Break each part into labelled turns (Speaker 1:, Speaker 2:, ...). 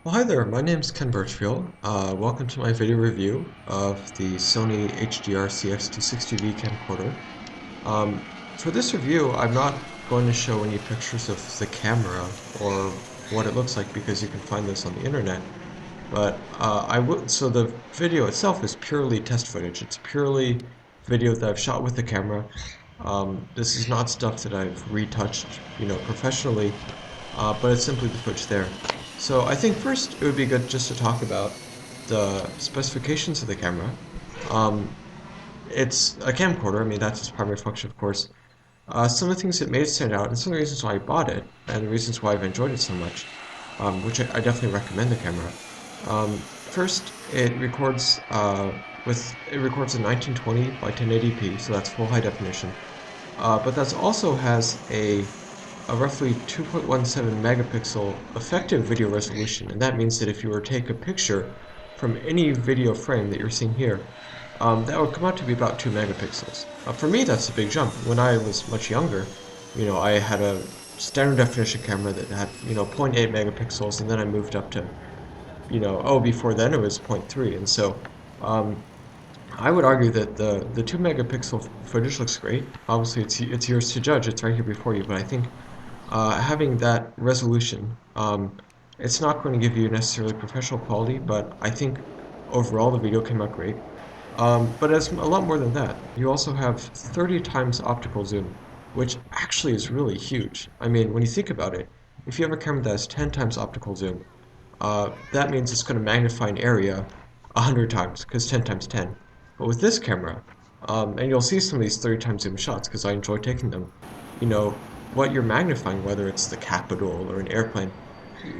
Speaker 1: Well, hi there, my name's Ken Burchfiel. Welcome to my video review of the Sony HDR-CX260V camcorder. For this review, I'm not going to show any pictures of the camera or what it looks like because you can find this on the internet. But so the video itself is purely test footage. It's purely video that I've shot with the camera. This is not stuff that I've retouched, professionally, but it's simply the footage there. So I think first it would be good just to talk about the specifications of the camera. Um, it's a camcorder. I mean, that's its primary function, of course. Some of the things that made it stand out, and some of the reasons why I bought it, and the reasons why I've enjoyed it so much, which I definitely recommend the camera. First, it records in 1920 by 1080p, so that's full high definition. But that also has a roughly 2.17 megapixel effective video resolution, and that means that if you were to take a picture from any video frame that you're seeing here, that would come out to be about 2 megapixels. For me, that's a big jump. When I was much younger, I had a standard definition camera that had, zero point 0.8 megapixels, and then I moved up to, before then it was 0.3, and so um, I would argue that the 2 megapixel footage looks great. Obviously, it's yours to judge. It's right here before you, but I think having that resolution, it's not going to give you necessarily professional quality, but I think overall the video came out great. But it's a lot more than that. You also have 30 times optical zoom, which actually is really huge. I mean, when you think about it, if you have a camera that has 10 times optical zoom, that means it's going to magnify an area 100 times, because 10 times 10. But with this camera, and you'll see some of these 30 times zoom shots, because I enjoy taking them, you know, what you're magnifying, whether it's the capital or an airplane,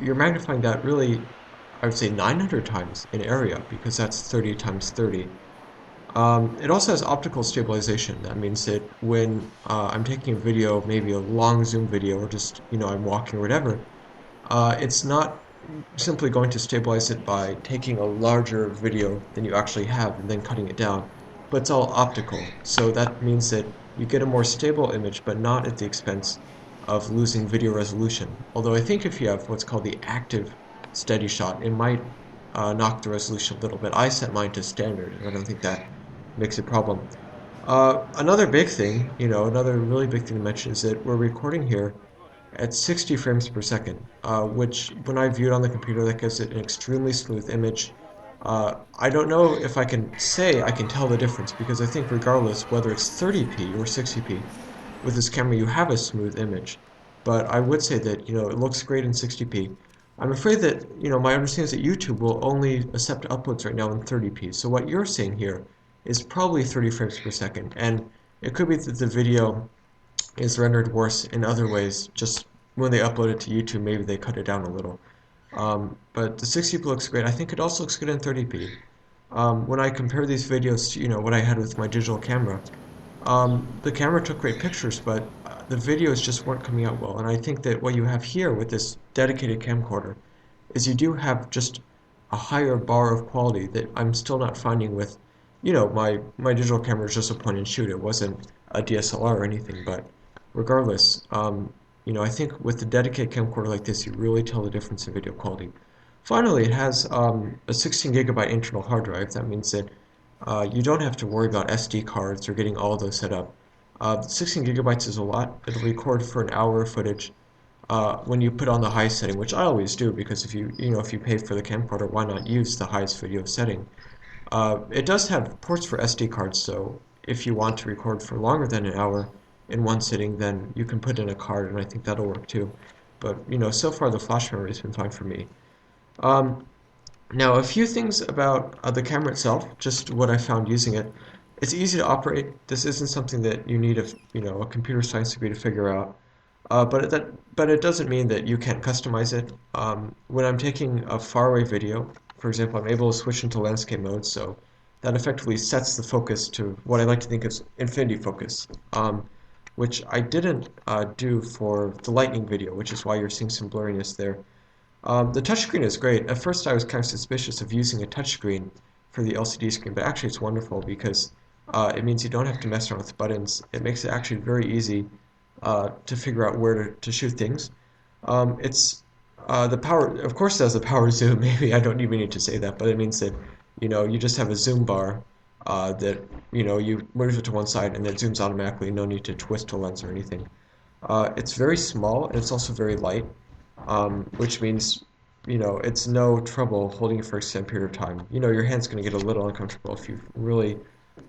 Speaker 1: you're magnifying that really, I would say 900 times in area, because that's 30 times 30. It also has optical stabilization. That means that when I'm taking a video, maybe a long zoom video, or just, I'm walking or whatever, it's not simply going to stabilize it by taking a larger video than you actually have and then cutting it down, but it's all optical. So that means that you get a more stable image, but not at the expense of losing video resolution. Although I think if you have what's called the active steady shot, it might knock the resolution a little bit. I set mine to standard, and I don't think that makes a problem. Another big thing, another really big thing to mention is that we're recording here at 60 frames per second, which when I view it on the computer, that gives it an extremely smooth image. I don't know if I can say I can tell the difference, because I think regardless whether it's 30p or 60p, with this camera you have a smooth image. But I would say that, it looks great in 60p. I'm afraid that, my understanding is that YouTube will only accept uploads right now in 30p. So what you're seeing here is probably 30 frames per second, and it could be that the video is rendered worse in other ways. Just when they upload it to YouTube, maybe they cut it down a little. But the 60p looks great. I think it also looks good in 30p. When I compare these videos to, what I had with my digital camera, the camera took great pictures, but the videos just weren't coming out well. And I think that what you have here with this dedicated camcorder is you do have just a higher bar of quality that I'm still not finding with, my digital camera is just a point and shoot. It wasn't a DSLR or anything, but regardless, I think with the dedicated camcorder like this, you really tell the difference in video quality. Finally, it has a 16 gigabyte internal hard drive. That means that you don't have to worry about SD cards or getting all of those set up. 16 gigabytes is a lot. It'll record for an hour of footage when you put on the highest setting, which I always do, because if you pay for the camcorder, why not use the highest video setting? It does have ports for SD cards, so if you want to record for longer than an hour in one sitting, then you can put in a card, and I think that'll work too. But so far the flash memory has been fine for me. Um, Now, a few things about the camera itself, just what I found using it. It's easy to operate. This isn't something that you need a computer science degree to figure out. But it doesn't mean that you can't customize it. When I'm taking a faraway video, for example, I'm able to switch into landscape mode, so that effectively sets the focus to what I like to think of as infinity focus, which I didn't do for the lightning video, which is why you're seeing some blurriness there. The touchscreen is great. At first I was kind of suspicious of using a touchscreen for the LCD screen, but actually it's wonderful because it means you don't have to mess around with buttons. It makes it actually very easy to figure out where to shoot things. It's The power, of course, it has the power zoom. Maybe I don't even need to say that, but it means that, you just have a zoom bar that, you move it to one side and it zooms automatically. No need to twist a lens or anything. It's very small and it's also very light, which means, it's no trouble holding it for an extended period of time. Your hand's going to get a little uncomfortable if you really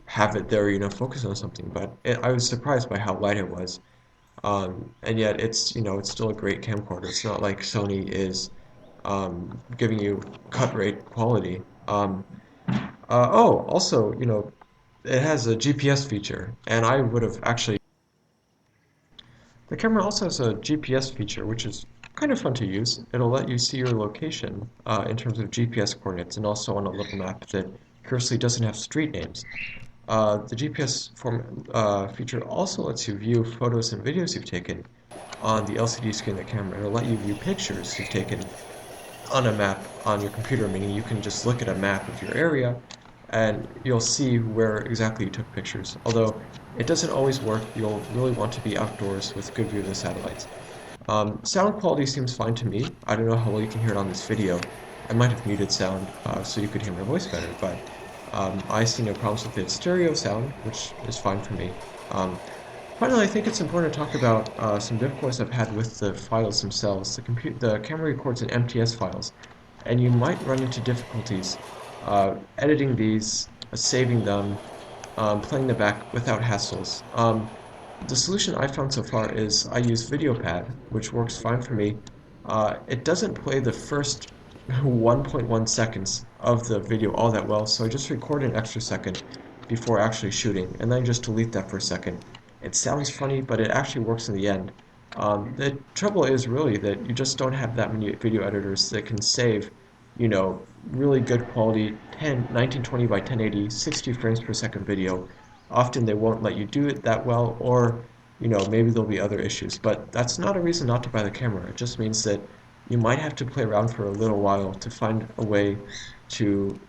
Speaker 1: have it there, focus on something. But I was surprised by how light it was. And yet it's still a great camcorder. It's not like Sony is giving you cut rate quality. Also, it has a GPS feature, and I would have actually. The camera also has a GPS feature, which is kind of fun to use. It'll let you see your location in terms of GPS coordinates, and also on a little map that curiously doesn't have street names. The GPS feature also lets you view photos and videos you've taken on the LCD screen of the camera. It'll let you view pictures you've taken on a map on your computer, meaning you can just look at a map of your area and you'll see where exactly you took pictures. Although it doesn't always work, you'll really want to be outdoors with good view of the satellites. Sound quality seems fine to me. I don't know how well you can hear it on this video. I might have muted sound so you could hear my voice better, but I see no problems with its stereo sound, which is fine for me. Finally, I think it's important to talk about some difficulties I've had with the files themselves. The camera records in MTS files, and you might run into difficulties editing these, saving them, playing them back without hassles. The solution I found so far is I use VideoPad, which works fine for me. It doesn't play the first 1.1 seconds of the video all that well, so I just record an extra second before actually shooting, and then just delete that for a second. It sounds funny, but it actually works in the end. The trouble is really that you just don't have that many video editors that can save, really good quality 1920 by 1080, 60 frames per second video. Often they won't let you do it that well, or maybe there'll be other issues. But that's not a reason not to buy the camera. It just means that you might have to play around for a little while to find a way to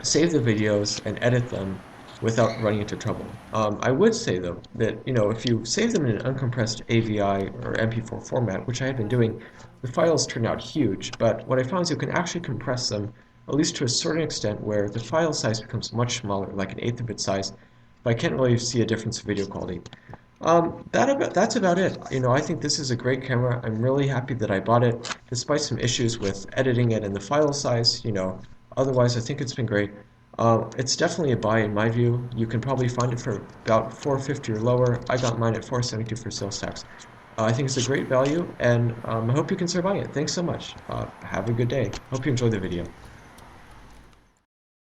Speaker 1: save the videos and edit them without running into trouble. I would say though that if you save them in an uncompressed AVI or MP4 format, which I have been doing, the files turn out huge. But what I found is you can actually compress them at least to a certain extent where the file size becomes much smaller, like an eighth of its size. But I can't really see a difference in video quality. That's about it. I think this is a great camera. I'm really happy that I bought it, despite some issues with editing it and the file size. Otherwise I think it's been great. It's definitely a buy in my view. You can probably find it for about $450 or lower. I got mine at $472 for sales tax. I think it's a great value, and I hope you consider buying it. Thanks so much. Have a good day. Hope you enjoyed the video.